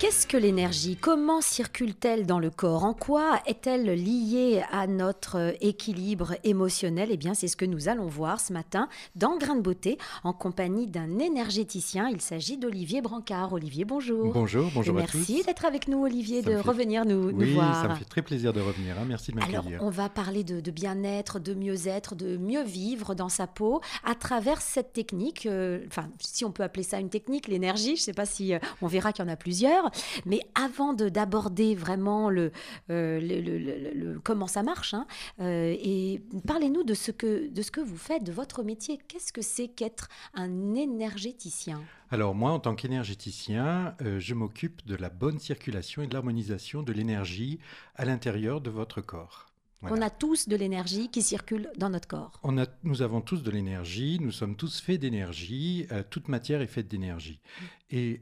Qu'est-ce que l'énergie? Comment circule-t-elle dans le corps? En quoi est-elle liée à notre équilibre émotionnel? Eh bien, c'est ce que nous allons voir ce matin dans Grain de beauté, en compagnie d'un énergéticien. Il s'agit d'Olivier Brancard. Olivier, bonjour. Bonjour, Et bonjour à merci tous. d'être avec nous, Olivier, Ça de me fait... revenir nous Oui, ça me voir. fait très plaisir de revenir. Hein. Merci de Alors, m'accueillir. on va parler de bien-être, de mieux-être, de mieux vivre dans sa peau à travers cette technique. Enfin, si on peut appeler ça une technique, l'énergie. Je ne sais pas si on verra qu'il y en a plusieurs. Mais avant d'aborder vraiment comment ça marche, hein, et parlez-nous de ce que vous faites, de votre métier. Qu'est-ce que c'est qu'être un énergéticien? Alors moi, en tant qu'énergéticien, je m'occupe de la bonne circulation et de l'harmonisation de l'énergie à l'intérieur de votre corps. On Voilà. a tous de l'énergie qui circule dans notre corps. Nous avons tous de l'énergie, nous sommes tous faits d'énergie, toute matière est faite d'énergie. Et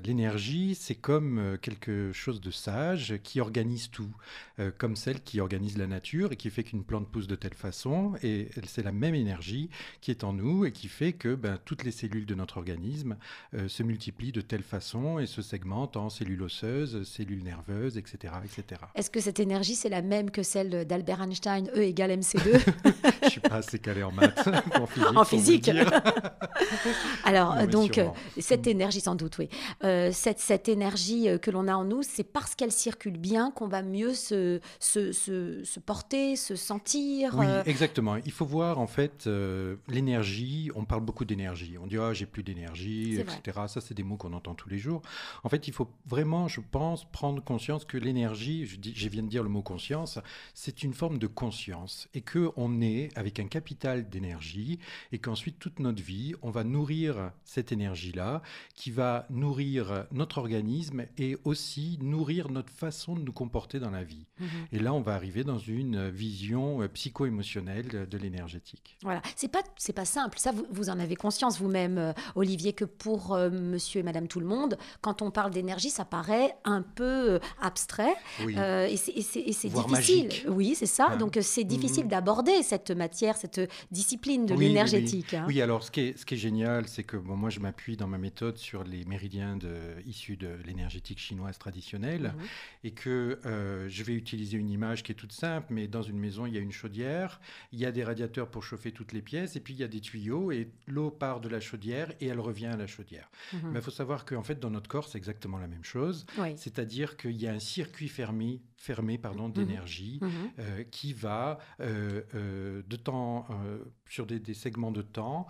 l'énergie, c'est comme quelque chose de sage qui organise tout, comme celle qui organise la nature et qui fait qu'une plante pousse de telle façon. Et c'est la même énergie qui est en nous et qui fait que toutes les cellules de notre organisme se multiplient de telle façon et se segmentent en cellules osseuses, cellules nerveuses, etc. etc. Est-ce que cette énergie, c'est la même que celle d'Albert Einstein, E égale MC2? Je ne suis pas assez calé en maths, en physique. En physique. Alors, Non, donc, sûrement. cette énergie, sans doute, oui. Cette énergie que l'on a en nous, c'est parce qu'elle circule bien qu'on va mieux se porter, se sentir. Oui, exactement. Il faut voir, en fait, l'énergie. On parle beaucoup d'énergie. On dit, ah, j'ai plus d'énergie, C'est etc. Ça, c'est des mots qu'on entend tous les jours. En fait, il faut vraiment, je pense, prendre conscience que l'énergie, je viens de dire le mot conscience, c'est une forme de conscience et qu'on est avec un capital d'énergie et qu'ensuite, toute notre vie, on va nourrir cette énergie-là qui va nourrir notre organisme et aussi nourrir notre façon de nous comporter dans la vie. Et là, on va arriver dans une vision psycho-émotionnelle de l'énergétique. Voilà, c'est pas simple. Ça, vous en avez conscience vous-même, Olivier, que pour monsieur et madame tout le monde, quand on parle d'énergie, ça paraît un peu abstrait. Oui. Et c'est Voire difficile. magique. Oui, c'est ça. Hein. Donc, c'est difficile d'aborder cette matière, cette discipline de Oui, l'énergétique. oui. Hein. Oui, alors ce qui est génial, c'est que moi, je m'appuie dans ma méthode sur les méridiens issus de l'énergétique chinoise traditionnelle et que je vais utiliser une image qui est toute simple, mais dans une maison, il y a une chaudière, il y a des radiateurs pour chauffer toutes les pièces et puis il y a des tuyaux et l'eau part de la chaudière et elle revient à la chaudière. Mais il faut savoir qu'en fait, dans notre corps, c'est exactement la même chose. Oui. C'est-à-dire qu'il y a un circuit fermé d'énergie qui va sur des segments de temps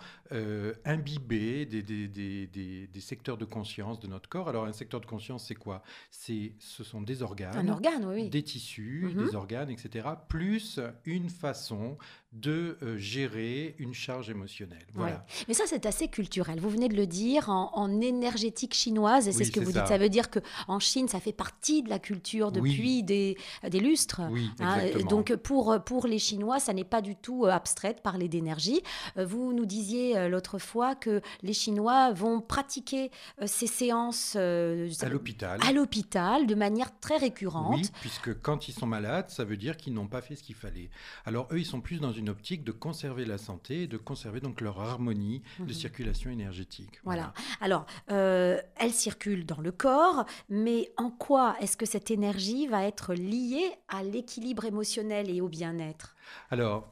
imbiber des secteurs de conscience de notre corps. Alors un secteur de conscience, c'est quoi? Ce sont des organes, Un organe, oui. des tissus, des organes, etc., plus une façon de gérer une charge émotionnelle. Voilà. Ouais. Mais ça, c'est assez culturel. Vous venez de le dire, en énergétique chinoise, et c'est Oui, ce que c'est vous ça. dites. Ça veut dire qu'en Chine, ça fait partie de la culture depuis des lustres. Oui, Hein. exactement. Donc, pour les Chinois, ça n'est pas du tout abstrait de parler d'énergie. Vous nous disiez l'autre fois que les Chinois vont pratiquer ces séances À l'hôpital. à l'hôpital de manière très récurrente. Oui, puisque quand ils sont malades, ça veut dire qu'ils n'ont pas fait ce qu'il fallait. Alors eux, ils sont plus dans une optique de conserver la santé et de conserver donc leur harmonie de circulation énergétique. Voilà. Alors, elle circule dans le corps, mais en quoi est-ce que cette énergie va être liée à l'équilibre émotionnel et au bien-être? Alors,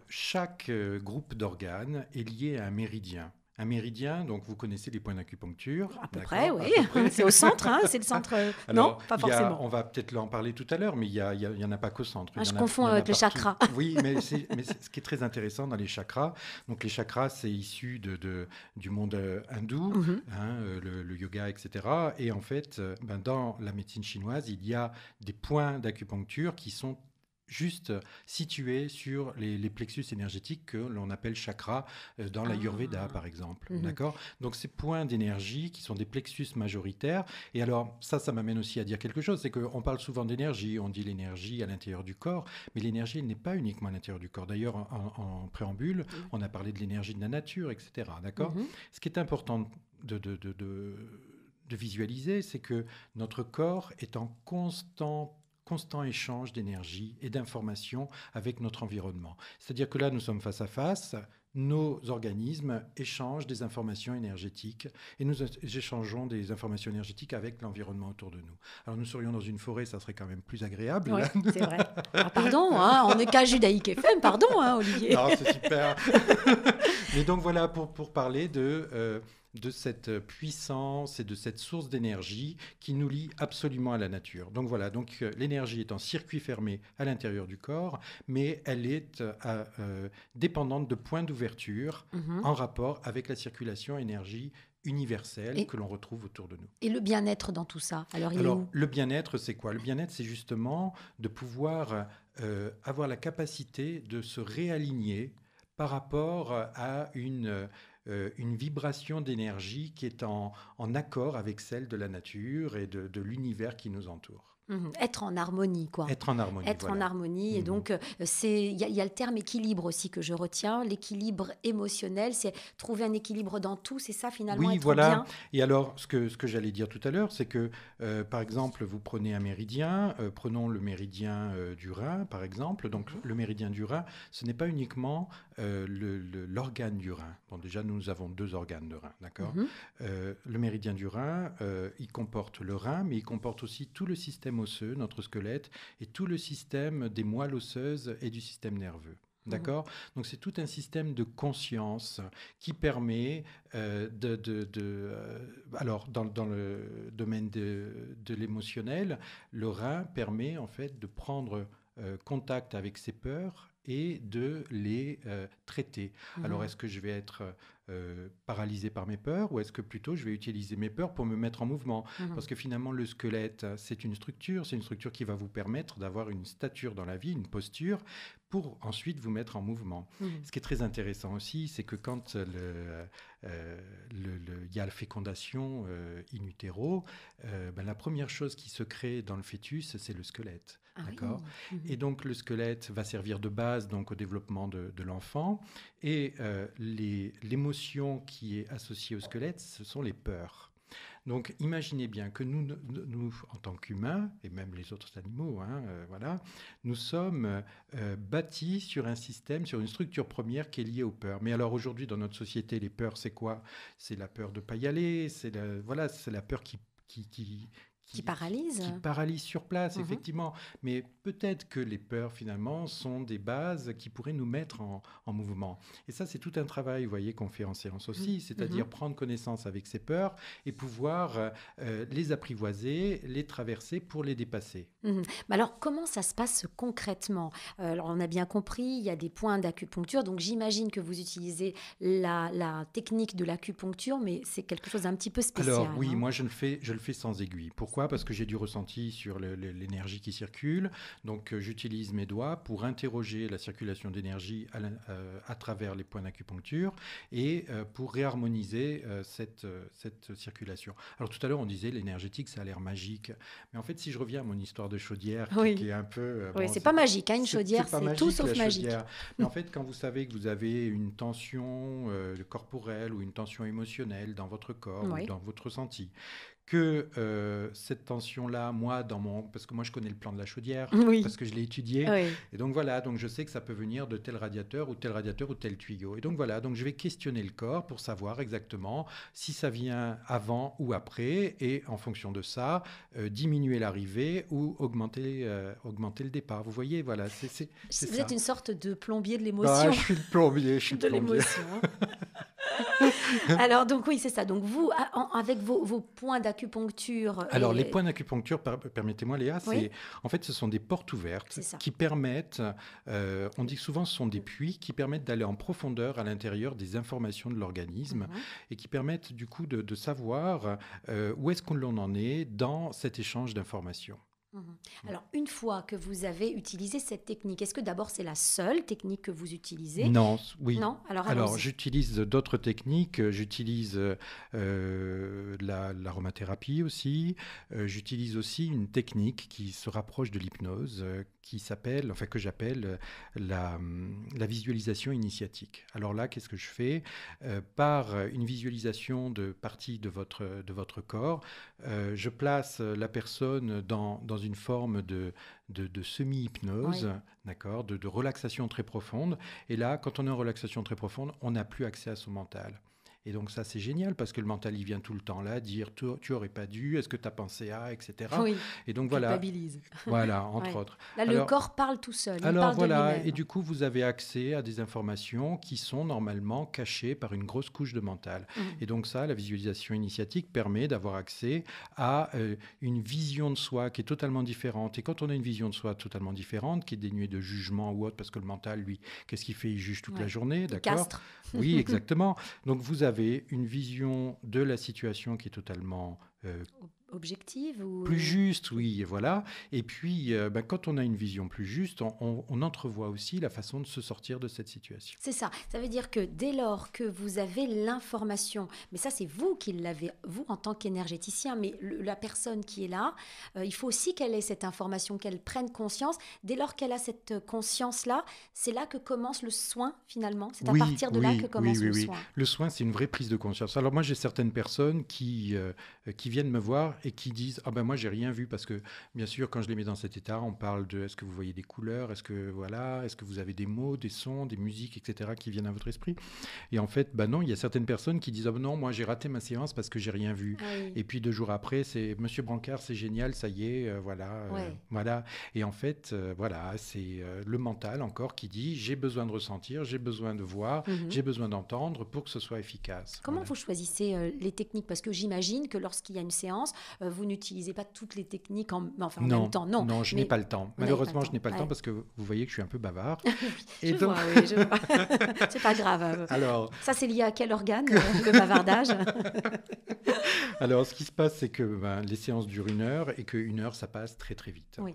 chaque groupe d'organes est lié à un méridien. Un méridien, donc vous connaissez les points d'acupuncture. À peu d'accord, près, à oui. peu près. C'est au centre, hein, c'est le centre. Alors, non, pas il y a- forcément. on va peut-être en parler tout à l'heure, mais il y en a pas qu'au centre. Ah, Il y je en a- confonds il y en a avec les partout. chakras. Oui, mais ce qui est très intéressant dans les chakras, donc les chakras, c'est issu du monde hindou, le yoga, etc. Et en fait, dans la médecine chinoise, il y a des points d'acupuncture qui sont juste situés sur les plexus énergétiques que l'on appelle chakras dans l'Ayurveda, par exemple. D'accord ? Donc, ces points d'énergie qui sont des plexus majoritaires. Et alors, ça m'amène aussi à dire quelque chose, c'est qu'on parle souvent d'énergie, on dit l'énergie à l'intérieur du corps, mais l'énergie, elle n'est pas uniquement à l'intérieur du corps. D'ailleurs, en préambule, on a parlé de l'énergie de la nature, etc. D'accord ? Ce qui est important de visualiser, c'est que notre corps est en constante constant échange d'énergie et d'informations avec notre environnement. C'est-à-dire que là, nous sommes face à face, nos organismes échangent des informations énergétiques et nous échangeons des informations énergétiques avec l'environnement autour de nous. Alors nous serions dans une forêt, ça serait quand même plus agréable. Oui, c'est vrai. Ah, pardon, hein, on n'est qu'à Judaïque FM, pardon, hein, Olivier. Non, c'est super. Mais donc voilà, pour parler de cette puissance et de cette source d'énergie qui nous lie absolument à la nature. Donc voilà, l'énergie est en circuit fermé à l'intérieur du corps, mais elle est dépendante de points d'ouverture en rapport avec la circulation énergie universelle que l'on retrouve autour de nous. Et le bien-être dans tout ça, alors le bien-être, c'est quoi ? Le bien-être, c'est justement de pouvoir avoir la capacité de se réaligner par rapport à une vibration d'énergie qui est en accord avec celle de la nature et de l'univers qui nous entoure. Être en harmonie, quoi. Être en harmonie, en harmonie. Et donc, il y a le terme équilibre aussi que je retiens. L'équilibre émotionnel, c'est trouver un équilibre dans tout. C'est ça, finalement, oui, être voilà. bien. Et alors, ce que j'allais dire tout à l'heure, c'est que, par exemple, vous prenez un méridien. Prenons le méridien du rein, par exemple. Donc, le méridien du rein, ce n'est pas uniquement l'organe du rein. Bon, déjà, nous avons 2 organes de rein, d'accord ? Le méridien du rein, il comporte le rein, mais il comporte aussi tout le système osseux, notre squelette, et tout le système des moelles osseuses et du système nerveux. D'accord ? Donc c'est tout un système de conscience qui permet alors dans le domaine de l'émotionnel, le rein permet en fait de prendre contact avec ses peurs et de les traiter. Alors est-ce que je vais être paralysé par mes peurs ou est-ce que plutôt je vais utiliser mes peurs pour me mettre en mouvement ? Parce que finalement le squelette, c'est une structure qui va vous permettre d'avoir une stature dans la vie, une posture, pour ensuite vous mettre en mouvement. Ce qui est très intéressant aussi, c'est que quand il y a la fécondation in utero, la première chose qui se crée dans le fœtus, c'est le squelette. D'accord ? Et donc le squelette va servir de base donc, au développement de l'enfant. Et l'émotion qui est associée au squelette, ce sont les peurs. Donc imaginez bien que nous en tant qu'humains, et même les autres animaux, nous sommes bâtis sur un système, sur une structure première qui est liée aux peurs. Mais alors aujourd'hui, dans notre société, les peurs, c'est quoi ? C'est la peur de ne pas y aller, c'est la peur qui paralyse. Qui paralyse sur place, effectivement. Mais peut-être que les peurs, finalement, sont des bases qui pourraient nous mettre en mouvement. Et ça, c'est tout un travail, vous voyez, qu'on fait en séance aussi, c'est-à-dire prendre connaissance avec ces peurs et pouvoir les apprivoiser, les traverser pour les dépasser. Mais alors, comment ça se passe concrètement ? Alors, on a bien compris, il y a des points d'acupuncture. Donc, j'imagine que vous utilisez la technique de l'acupuncture, mais c'est quelque chose d'un petit peu spécial. Alors, oui, moi, je le fais sans aiguille. Pourquoi ? Parce que j'ai du ressenti sur l'énergie qui circule. Donc, j'utilise mes doigts pour interroger la circulation d'énergie à travers les points d'acupuncture et pour réharmoniser cette circulation. Alors, tout à l'heure, on disait l'énergétique, ça a l'air magique. Mais en fait, si je reviens à mon histoire de chaudière, qui est un peu... oui, c'est pas magique, hein, une chaudière, c'est tout sauf magique. Mais en fait, quand vous savez que vous avez une tension corporelle ou une tension émotionnelle dans votre corps ou dans votre ressenti, que cette tension-là, parce que moi je connais le plan de la chaudière, parce que je l'ai étudié, et donc voilà, donc je sais que ça peut venir de tel radiateur ou tel tuyau. Et donc voilà, donc je vais questionner le corps pour savoir exactement si ça vient avant ou après, et en fonction de ça, diminuer l'arrivée ou augmenter le départ. Vous voyez, voilà, c'est vous ça. Êtes une sorte de plombier de l'émotion. Je suis le plombier, l'émotion. Alors, donc oui, c'est ça. Donc vous, avec vos points d'acupuncture... Alors, les points d'acupuncture, permettez-moi Léa, en fait, ce sont des portes ouvertes qui permettent, on dit souvent ce sont des puits, qui permettent d'aller en profondeur à l'intérieur des informations de l'organisme et qui permettent du coup de savoir où est-ce qu'on en est dans cet échange d'informations. Alors, une fois que vous avez utilisé cette technique, est-ce que d'abord c'est la seule technique que vous utilisez ? Non, oui. Non ? Alors j'utilise d'autres techniques. J'utilise l'aromathérapie aussi. J'utilise aussi une technique qui se rapproche de l'hypnose, que j'appelle la visualisation initiatique. Alors là, qu'est-ce que je fais ? Par une visualisation de parties de votre corps, je place la personne dans une forme de semi-hypnose, d'accord, de relaxation très profonde. Et là, quand on est en relaxation très profonde, on n'a plus accès à son mental. Et donc ça, c'est génial parce que le mental, il vient tout le temps là dire tu aurais pas dû, est-ce que tu as pensé à, etc. Oui, Et donc culpabilise. voilà, entre autres. Là, le corps parle tout seul, il Alors parle de voilà, lui-même. et du coup, vous avez accès à des informations qui sont normalement cachées par une grosse couche de mental. Et donc ça, la visualisation initiatique permet d'avoir accès à une vision de soi qui est totalement différente. Et quand on a une vision de soi totalement différente, qui est dénuée de jugement ou autre, parce que le mental, lui, qu'est-ce qu'il fait? Il juge toute la journée, d'accord? Castre. Oui, exactement. Donc vous avez une vision de la situation qui est totalement objective ou... plus juste, oui, voilà. Et puis, quand on a une vision plus juste, on entrevoit aussi la façon de se sortir de cette situation. C'est ça. Ça veut dire que dès lors que vous avez l'information, mais ça c'est vous qui l'avez, vous en tant qu'énergéticien, mais la personne qui est là, il faut aussi qu'elle ait cette information, qu'elle prenne conscience. Dès lors qu'elle a cette conscience-là, c'est là que commence le soin finalement. C'est à partir de là que commence le soin. Le soin, c'est une vraie prise de conscience. Alors moi, j'ai certaines personnes qui viennent me voir et qui disent moi j'ai rien vu, parce que bien sûr quand je les mets dans cet état, on parle de est-ce que vous voyez des couleurs, est-ce que vous avez des mots, des sons, des musiques, etc. qui viennent à votre esprit. Et en fait non, il y a certaines personnes qui disent non, moi j'ai raté ma séance parce que j'ai rien vu. Et puis 2 jours après, c'est Monsieur Brancard, c'est génial, ça y est, voilà. Et en fait c'est le mental encore qui dit j'ai besoin de ressentir, j'ai besoin de voir, j'ai besoin d'entendre pour que ce soit efficace. Comment vous choisissez les techniques? Parce que j'imagine que lorsqu'il y a une séance, vous n'utilisez pas toutes les techniques en même temps. Non, je n'ai pas le temps. Malheureusement, je n'ai pas le temps parce que vous voyez que je suis un peu bavard. Je vois. C'est pas grave. Alors, ça, c'est lié à quel organe, le bavardage? Alors, ce qui se passe, c'est que les séances durent 1 heure et qu'1 heure, ça passe très, très vite. Oui.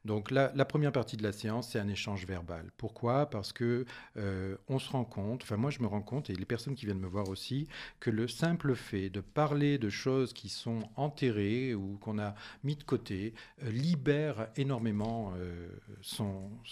Donc, la première partie de la séance, c'est un échange verbal. Pourquoi? Parce que on se rend compte, moi, je me rends compte, et les personnes qui viennent me voir aussi, que le simple fait de parler de choses qui sont enterrées ou qu'on a mis de côté libère énormément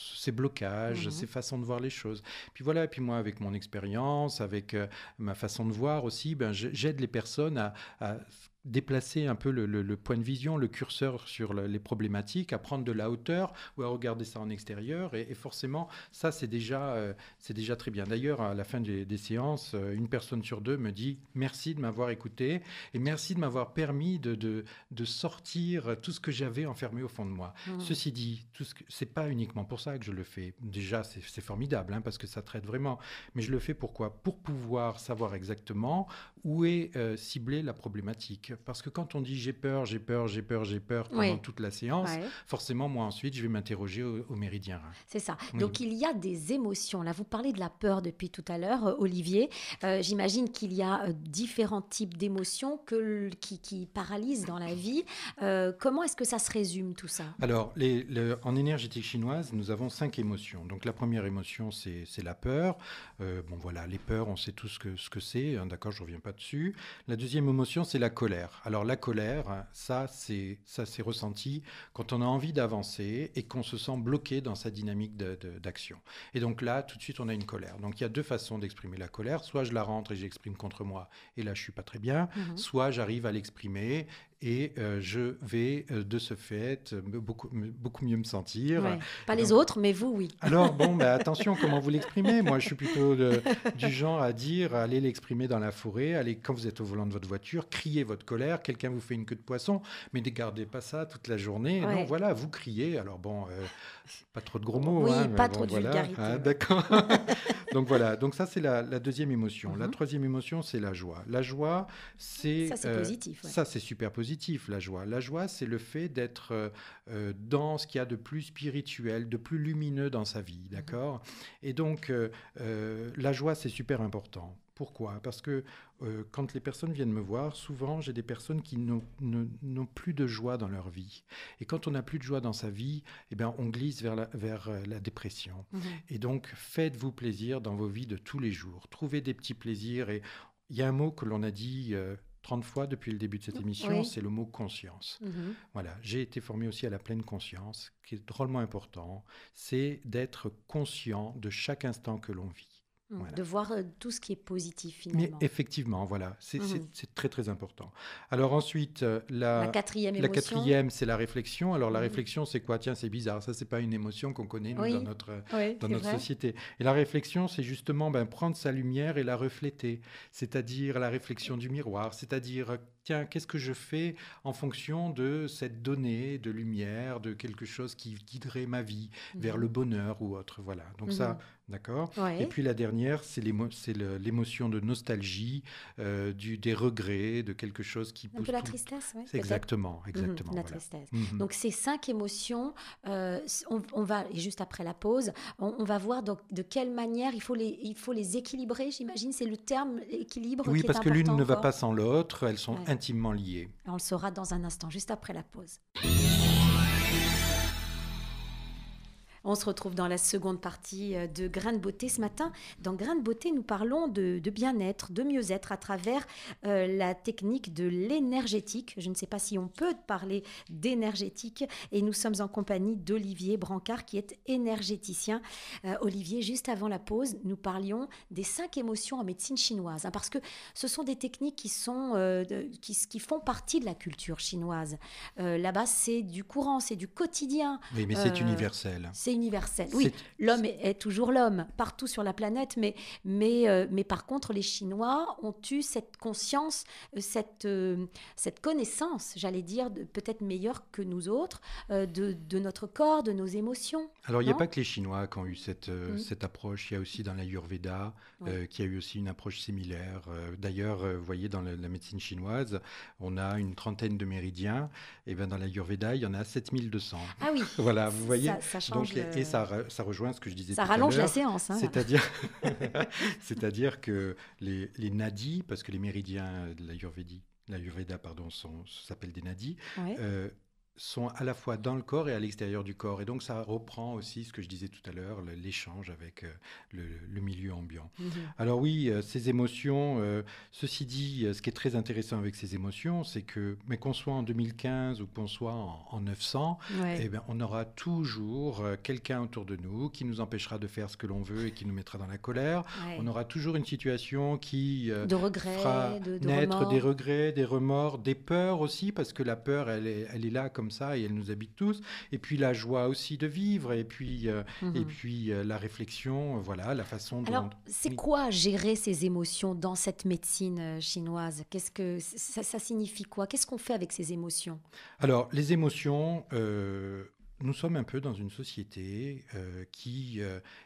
ses blocages, ses façons de voir les choses. Puis voilà, et puis moi, avec mon expérience, avec ma façon de voir aussi, j'aide les personnes à déplacer un peu le point de vision, le curseur sur les problématiques, à prendre de la hauteur ou à regarder ça en extérieur. Et forcément, ça, c'est déjà très bien. D'ailleurs, à la fin des séances, 1 personne sur 2 me dit « Merci de m'avoir écouté et merci de m'avoir permis de sortir tout ce que j'avais enfermé au fond de moi. » Ceci dit, c'est pas uniquement pour ça que je le fais. Déjà, c'est formidable parce que ça traite vraiment. Mais je le fais pourquoi? Pour pouvoir savoir exactement où est ciblée la problématique. Parce que quand on dit j'ai peur pendant toute la séance, forcément, moi ensuite, je vais m'interroger au méridien. C'est ça. Oui. Donc, il y a des émotions. Là, vous parlez de la peur depuis tout à l'heure, Olivier. J'imagine qu'il y a différents types d'émotions qui paralysent dans la vie. Comment est-ce que ça se résume, tout ça? Alors, en énergétique chinoise, nous avons 5 émotions. Donc, la première émotion, c'est la peur. Les peurs, on sait tous ce que c'est. D'accord, je ne reviens pas dessus. La deuxième émotion, c'est la colère. Alors la colère, ça c'est ressenti quand on a envie d'avancer et qu'on se sent bloqué dans sa dynamique d'action. Et donc là, tout de suite, on a une colère. Donc il y a 2 façons d'exprimer la colère. Soit je la rentre et j'exprime contre moi, et là je suis pas très bien. Soit j'arrive à l'exprimer et je vais de ce fait beaucoup mieux me sentir. Ouais. Pas les autres, mais vous, oui. Alors attention, comment vous l'exprimez? Moi, je suis plutôt du genre à dire, allez l'exprimer dans la forêt, allez, quand vous êtes au volant de votre voiture, criez votre colère, quelqu'un vous fait une queue de poisson, mais ne gardez pas ça toute la journée. Ouais. Non, voilà, vous criez. Alors pas trop de gros mots. Oui, pas trop de vulgarité. Ah, d'accord. Donc voilà, donc ça c'est la deuxième émotion. La troisième émotion, c'est la joie. La joie, c'est... Ça, c'est positif. Ça, c'est super positif, la joie. La joie, c'est le fait d'être dans ce qu'il y a de plus spirituel, de plus lumineux dans sa vie, d'accord? Et donc, la joie, c'est super important. Pourquoi? Parce que quand les personnes viennent me voir, souvent, j'ai des personnes qui n'ont plus de joie dans leur vie. Et quand on n'a plus de joie dans sa vie, on glisse vers la dépression. Et donc, faites-vous plaisir dans vos vies de tous les jours. Trouvez des petits plaisirs. Et il y a un mot que l'on a dit 30 fois depuis le début de cette émission, c'est le mot conscience. Voilà, j'ai été formé aussi à la pleine conscience, qui est drôlement important. C'est d'être conscient de chaque instant que l'on vit. Voilà. De voir tout ce qui est positif Mais finalement. effectivement, voilà, c'est très très important. Alors ensuite, La quatrième la émotion. quatrième, c'est la réflexion. Alors la réflexion, c'est quoi? Tiens, c'est bizarre, ça c'est pas une émotion qu'on connaît nous Oui, dans notre oui, c'est vrai. société. Et la réflexion, c'est justement prendre sa lumière et la refléter, c'est-à-dire la réflexion du miroir, c'est-à-dire tiens, qu'est-ce que je fais en fonction de cette donnée de lumière, de quelque chose qui guiderait ma vie vers le bonheur ou autre. Voilà. Donc ça, d'accord. Ouais. Et puis la dernière, c'est l'émotion de nostalgie, des regrets, de quelque chose qui Un pousse peu la tout. tristesse, oui. C'est exactement, La voilà. tristesse. Mhm. Donc ces 5 émotions, on va, et juste après la pause, on va voir donc de quelle manière il faut les équilibrer, j'imagine. C'est le terme équilibre Oui, qui est parce que important l'une ne va encore. pas sans l'autre, elles sont Ouais. intimement liées. On le saura dans un instant, juste après la pause. On se retrouve dans la seconde partie de Grain de beauté ce matin. Dans Grain de beauté, nous parlons de bien-être, de mieux-être à travers la technique de l'énergétique. Je ne sais pas si on peut parler d'énergétique. Et nous sommes en compagnie d'Olivier Brancard qui est énergéticien. Olivier, juste avant la pause, nous parlions des 5 émotions en médecine chinoise. Parce que ce sont des techniques qui font partie de la culture chinoise. Là-bas, c'est du courant, c'est du quotidien. Oui, mais c'est universel. C'est universel. Oui, l'homme est toujours l'homme, partout sur la planète, mais par contre, les Chinois ont eu cette conscience, cette connaissance, j'allais dire, peut-être meilleure que nous autres, de notre corps, de nos émotions. Alors, il n'y a pas que les Chinois qui ont eu cette approche. Il y a aussi dans l'Ayurveda, qui a eu aussi une approche similaire. D'ailleurs, vous voyez, dans la médecine chinoise, on a une trentaine de méridiens. Et bien, dans l'Ayurveda, il y en a 7200. Ah oui. Voilà, vous voyez. Ça change. Donc, et ça rejoint ce que je disais tout à l'heure. Ça rallonge la séance. Hein, c'est-à-dire que les nadis, parce que les méridiens de l'Ayurveda, s'appellent des nadis, sont à la fois dans le corps et à l'extérieur du corps. Et donc, ça reprend aussi ce que je disais tout à l'heure, l'échange avec le milieu ambiant. Alors oui, ces émotions, ceci dit, ce qui est très intéressant avec ces émotions, c'est que, mais qu'on soit en 2015 ou qu'on soit en 900, eh bien, on aura toujours quelqu'un autour de nous qui nous empêchera de faire ce que l'on veut et qui nous mettra dans la colère. On aura toujours une situation qui de regrets, fera de naître remords. des regrets, des remords, des peurs aussi, parce que la peur, elle est là comme ça et elle nous habite tous. Et puis la joie aussi de vivre, et puis la réflexion, voilà, la façon dont... Alors, c'est quoi gérer ces émotions dans cette médecine chinoise? Qu'est-ce que ça signifie quoi? Qu'est-ce qu'on fait avec ces émotions? Alors, les émotions... nous sommes un peu dans une société qui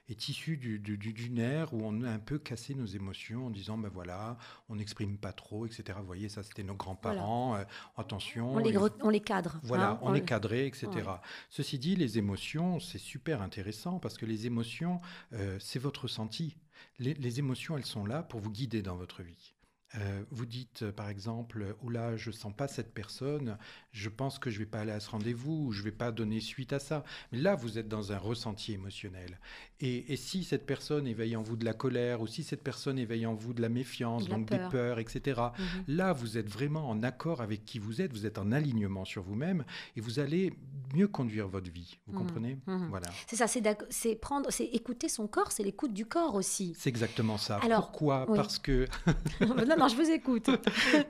est issue d'une ère où on a un peu cassé nos émotions en disant, ben voilà, on n'exprime pas trop, etc. Vous voyez, ça c'était nos grands-parents, voilà. Attention. On les cadre. Voilà, hein, on est cadré, etc. Ouais. Ceci dit, les émotions, c'est super intéressant parce que les émotions, c'est votre ressenti. Les émotions, elles sont là pour vous guider dans votre vie. Vous dites par exemple, oula, je sens pas cette personne, je pense que je vais pas aller à ce rendez-vous, ou je vais pas donner suite à ça. Mais là, vous êtes dans un ressenti émotionnel. Et si cette personne éveille en vous de la colère, ou si cette personne éveille en vous de la méfiance, donc des peurs, etc. Là, vous êtes vraiment en accord avec qui vous êtes en alignement sur vous-même, et vous allez mieux conduire votre vie. Vous comprenez? Voilà. C'est ça, c'est écouter son corps, c'est l'écoute du corps aussi. C'est exactement ça. Alors, pourquoi? Parce que... non, je vous écoute.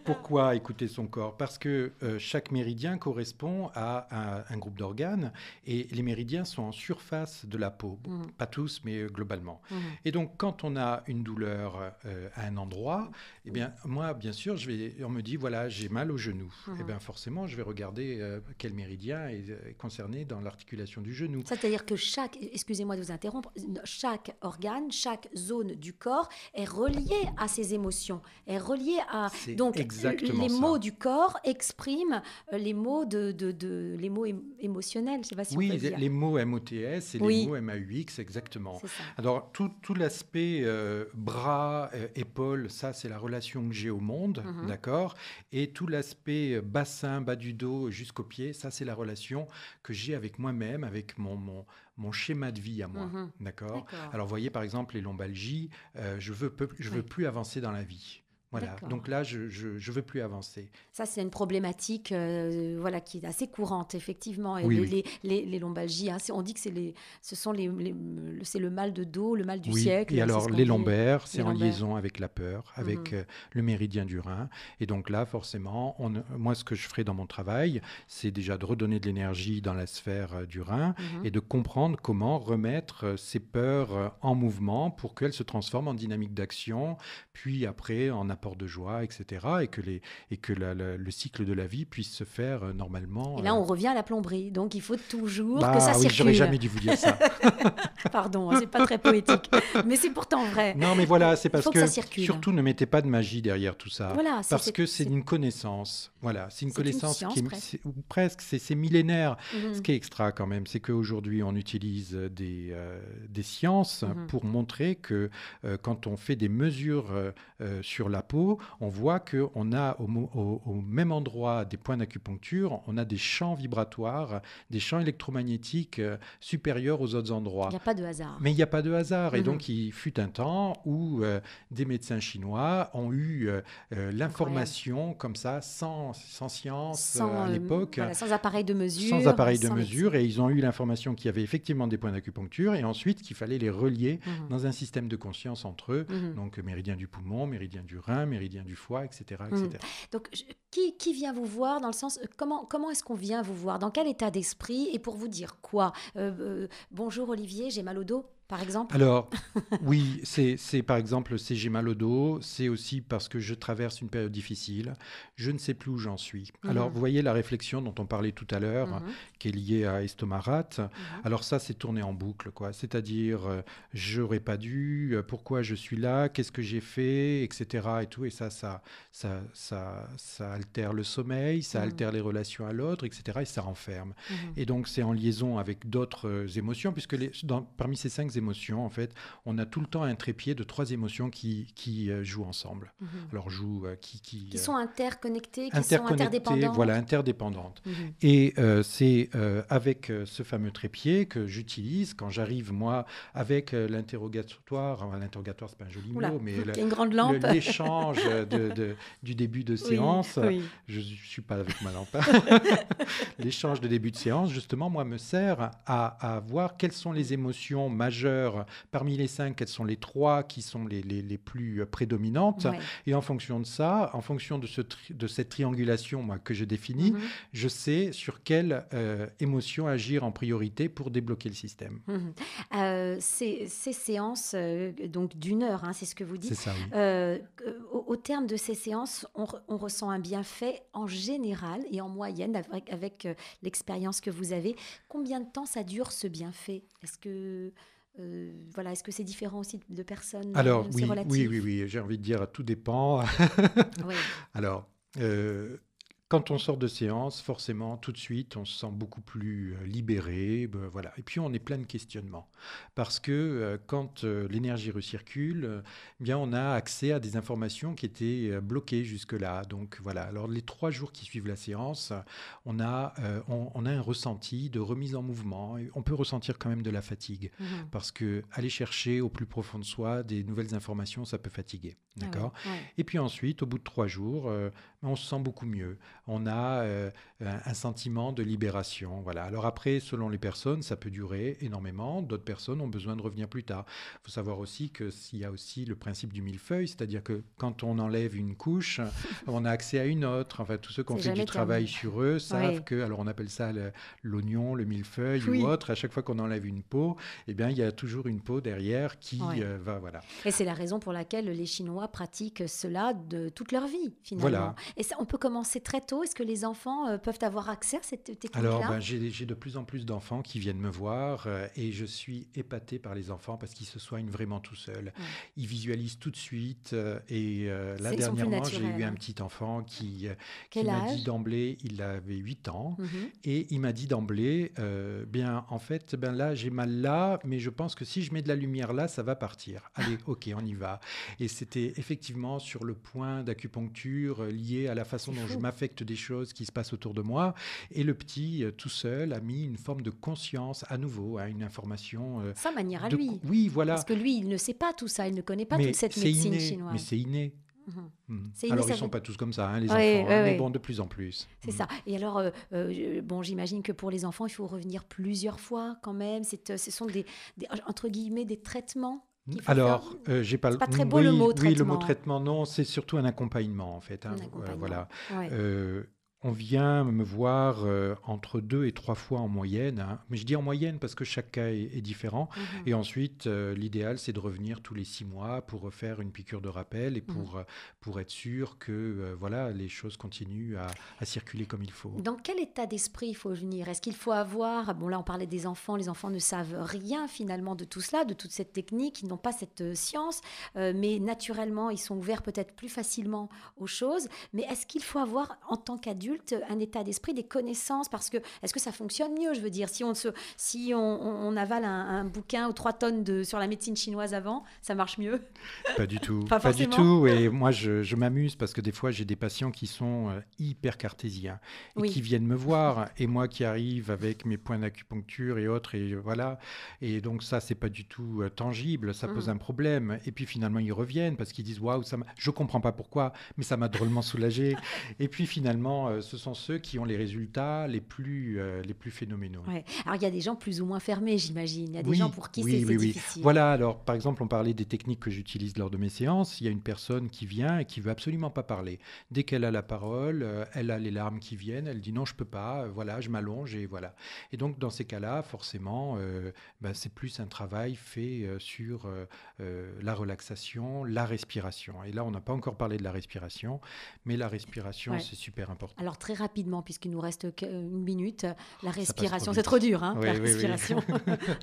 Pourquoi écouter son corps? Parce que chaque méridien correspond à un groupe d'organes, et les méridiens sont en surface de la peau. Pas tous, mais globalement. Et donc, quand on a une douleur à un endroit, eh bien, moi, bien sûr, on me dit, voilà, j'ai mal au genou. Eh bien, forcément, je vais regarder quel méridien est concerné dans l'articulation du genou. C'est-à-dire que excusez-moi de vous interrompre, chaque organe, chaque zone du corps est reliée à ses émotions, est reliée à... Donc, les mots du corps expriment les mots les mots émotionnels, je ne sais pas si on peut dire. Oui, les mots MOTS et les mots MAUX, exactement. C'est ça. Alors, tout l'aspect bras, épaules, ça, c'est la relation que j'ai au monde, d'accord? Et tout l'aspect bassin, bas du dos jusqu'aux pieds, ça, c'est la relation que j'ai avec moi-même, avec mon schéma de vie à moi, d'accord? Alors, vous voyez, par exemple, les lombalgies, je veux plus avancer dans la vie. Voilà. D'accord. Donc là, je ne veux plus avancer. Ça, c'est une problématique voilà, qui est assez courante, effectivement. Et Oui. les lombalgies, hein, on dit que c'est le mal de dos, le mal du Oui, siècle. et C'est alors ce qu'on les dit. lombaires, c'est Les en lombaires. liaison avec la peur, avec le méridien du rein. Et donc là, forcément, moi, ce que je ferai dans mon travail, c'est déjà de redonner de l'énergie dans la sphère du rein et de comprendre comment remettre ces peurs en mouvement pour qu'elles se transforment en dynamique d'action, puis après en apport de joie, etc. Et que le cycle de la vie puisse se faire normalement. Et là, on revient à la plomberie. Donc, il faut toujours que Bah ça oui, circule. j'aurais jamais dû vous dire ça. Pardon, hein, c'est pas très poétique, mais c'est pourtant vrai. Non, mais voilà, c'est Il parce faut que ça circule. surtout ne mettez pas de magie derrière tout ça, Voilà, parce que c'est une connaissance. Voilà, c'est une c'est une connaissance science, qui est presque. ou presque, c'est millénaire. Mhm. Ce qui est extra quand même, c'est qu'aujourd'hui on utilise des sciences pour montrer que quand on fait des mesures sur la peau, on voit que on a au même endroit des points d'acupuncture, on a des champs vibratoires, des champs électromagnétiques supérieurs aux autres endroits. Il n'y a pas de hasard. Mais il n'y a pas de hasard. Et donc, il fut un temps où des médecins chinois ont eu l'information comme ça, sans science à l'époque. Voilà, sans appareil de mesure. Sans appareil de mesure. Et ils ont eu l'information qu'il y avait effectivement des points d'acupuncture et ensuite qu'il fallait les relier dans un système de conscience entre eux. Donc, méridien du poumon, méridien du rein, méridien du foie, etc. etc. Donc, qui vient vous voir dans le sens, comment est-ce qu'on vient vous voir? Dans quel état d'esprit? Et pour vous dire quoi? Bonjour Olivier, j'ai mal au dos, par exemple. Alors, oui, c'est par exemple, c'est j'ai mal au dos, c'est aussi parce que je traverse une période difficile, je ne sais plus où j'en suis. Alors, vous voyez la réflexion dont on parlait tout à l'heure, qui est liée à estomac. Alors ça, c'est tourné en boucle, quoi. C'est-à-dire, j'aurais pas dû, pourquoi je suis là, qu'est-ce que j'ai fait, etc. Et tout, et ça altère le sommeil, ça altère les relations à l'autre, etc. Et ça renferme. Et donc, c'est en liaison avec d'autres émotions, puisque parmi ces 5 émotions, en fait, on a tout le temps un trépied de 3 émotions qui jouent ensemble. Alors, qui sont interconnectées, qui sont interdépendantes. Voilà, interdépendantes. Et c'est avec ce fameux trépied que j'utilise quand j'arrive, moi, avec l'interrogatoire. L'interrogatoire, c'est pas un joli mot, mais une grande lampe. L'échange du début de séance. Oui. Je ne suis pas avec ma lampe. L'échange de début de séance, justement, moi, me sert à voir quelles sont les émotions majeures. Parmi les 5, quelles sont les 3 qui sont les plus prédominantes. Ouais. Et en fonction de ça, en fonction de cette triangulation moi, que je définis, je sais sur quelle émotion agir en priorité pour débloquer le système. Ces séances donc d'1 heure, hein, c'est ce que vous dites. C'est ça, oui. Au terme de ces séances, on ressent un bienfait en général et en moyenne avec l'expérience que vous avez. Combien de temps ça dure ce bienfait? Est-ce que est-ce que c'est différent aussi de personnes? Alors oui, j'ai envie de dire, tout dépend. Oui. Alors, quand on sort de séance, forcément, tout de suite, on se sent beaucoup plus libéré. Voilà. Et puis, on est plein de questionnements. Parce que quand l'énergie recircule, bien, on a accès à des informations qui étaient bloquées jusque-là. Donc, voilà. Alors, les 3 jours qui suivent la séance, on a un ressenti de remise en mouvement. Et on peut ressentir quand même de la fatigue. Parce que aller chercher au plus profond de soi des nouvelles informations, ça peut fatiguer. D'accord ? Et puis ensuite, au bout de 3 jours, on se sent beaucoup mieux. On a un sentiment de libération. Voilà. Alors après, selon les personnes, ça peut durer énormément. D'autres personnes ont besoin de revenir plus tard. Il faut savoir aussi qu'il y a aussi le principe du millefeuille, c'est-à-dire que quand on enlève une couche, on a accès à une autre. Enfin, tous ceux qui ont fait du travail sur eux savent que, alors on appelle ça l'oignon, le millefeuille ou autre. À chaque fois qu'on enlève une peau, eh bien, il y a toujours une peau derrière qui va, voilà. Et c'est la raison pour laquelle les Chinois pratiquent cela de toute leur vie, finalement. Voilà. Et ça, on peut commencer très tôt. Est-ce que les enfants peuvent avoir accès à cette technique-là? Alors, j'ai de plus en plus d'enfants qui viennent me voir et je suis épaté par les enfants parce qu'ils se soignent vraiment tout seuls. Ils visualisent tout de suite et là, dernièrement, j'ai eu un petit enfant qui m'a dit d'emblée, il avait 8 ans, et il m'a dit d'emblée, en fait, là, j'ai mal là, mais je pense que si je mets de la lumière là, ça va partir. Allez, ok, on y va. Et c'était effectivement sur le point d'acupuncture lié à la façon dont je m'affecte des choses qui se passent autour de moi. Et le petit, tout seul, a mis une forme de conscience à nouveau, une information. Sa manière à lui. Oui, voilà. Parce que lui, il ne sait pas tout ça, il ne connaît pas toute cette médecine chinoise. Mais c'est inné. C'est Alors, ils ne sont pas tous comme ça, hein, les Oui, enfants, oui, mais oui. bon, de plus en plus. C'est ça. Et alors, bon, j'imagine que pour les enfants, il faut revenir plusieurs fois quand même. Ce sont entre guillemets, des traitements qu'il faut faire. Alors, j'ai pas. C'est pas très beau le mot Oui, le mot traitement. traitement, non, c'est surtout un accompagnement en fait. Un Hein, accompagnement. voilà. Ouais. On vient me voir entre 2 et 3 fois en moyenne, hein. Mais je dis en moyenne parce que chaque cas est différent. Mhm. Et ensuite, l'idéal, c'est de revenir tous les 6 mois pour refaire une piqûre de rappel et Mhm. pour être sûr que voilà, les choses continuent à circuler comme il faut. Dans quel état d'esprit il faut venir? Est-ce qu'il faut avoir... Bon, là, on parlait des enfants. Les enfants ne savent rien, finalement, de tout cela, de toute cette technique. Ils n'ont pas cette science. Mais naturellement, ils sont ouverts peut-être plus facilement aux choses. Mais est-ce qu'il faut avoir, en tant qu'adulte, un état d'esprit, des connaissances? Parce que, est-ce que ça fonctionne mieux? Je veux dire, si on avale un bouquin ou 3 tonnes sur la médecine chinoise avant, ça marche mieux? Pas du tout, Pas pas du forcément. tout. Et moi, je m'amuse parce que des fois, j'ai des patients qui sont hyper cartésiens et qui Oui. viennent me voir. Et moi qui arrive avec mes points d'acupuncture et autres, et voilà. Et donc ça, c'est pas du tout tangible. Ça pose Mhm. un problème. Et puis finalement, ils reviennent parce qu'ils disent waouh, je comprends pas pourquoi, mais ça m'a drôlement soulagé. Et puis finalement, ce sont ceux qui ont les résultats les plus phénoménaux. Ouais. Alors, il y a des gens plus ou moins fermés, j'imagine. Il y a des gens Oui, pour qui oui, c'est oui, oui. difficile. Voilà, alors par exemple, on parlait des techniques que j'utilise lors de mes séances. Il y a une personne qui vient et qui veut absolument pas parler. Dès qu'elle a la parole, elle a les larmes qui viennent, elle dit non, je peux pas, voilà, je m'allonge et voilà. Et donc dans ces cas-là, forcément, c'est plus un travail fait sur la relaxation, la respiration. Et là, on n'a pas encore parlé de la respiration, mais la respiration, Ouais. c'est super important. Alors, très rapidement, puisqu'il nous reste une minute, la Ça passe trop respiration, c'est vite. trop dur, hein, Oui, la oui, oui. respiration.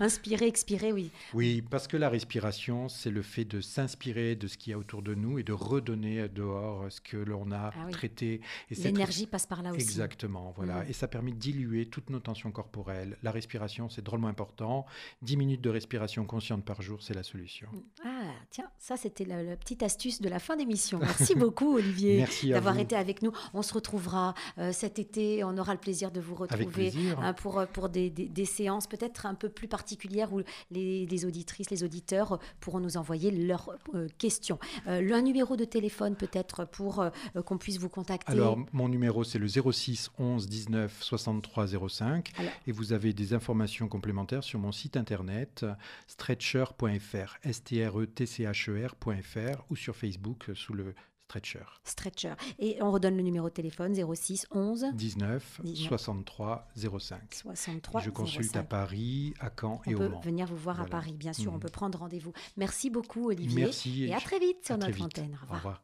Inspirer, expirer, oui. Oui, parce que la respiration, c'est le fait de s'inspirer de ce qu'il y a autour de nous et de redonner dehors ce que l'on a Ah oui. traité. Et L'énergie passe par là aussi. Exactement, voilà. Mhm. Et ça permet de diluer toutes nos tensions corporelles. La respiration, c'est drôlement important. 10 minutes de respiration consciente par jour, c'est la solution. Ah, tiens, ça, c'était la petite astuce de la fin d'émission. Merci beaucoup, Olivier, Merci à d'avoir vous. été avec nous. On se retrouvera cet été. On aura le plaisir de vous Avec retrouver plaisir. pour des séances peut-être un peu plus particulières où les auditrices, les auditeurs pourront nous envoyer leurs questions. Un numéro de téléphone peut-être pour qu'on puisse vous contacter. Alors, mon numéro, c'est le 06 11 19 63 05. Alors, Et vous avez des informations complémentaires sur mon site internet stretcher.fr, stretcher.fr, ou sur Facebook sous le Stretcher. Stretcher. Et on redonne le numéro de téléphone 06 11 19 63 05. 63 Je consulte 05. à Paris, à Caen On et au peut Mans. venir vous voir à Voilà. Paris, bien sûr, on Mhm. peut prendre rendez-vous. Merci beaucoup, Olivier. Merci Et à très vite sur à très notre vite. antenne. Au Au revoir.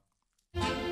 revoir.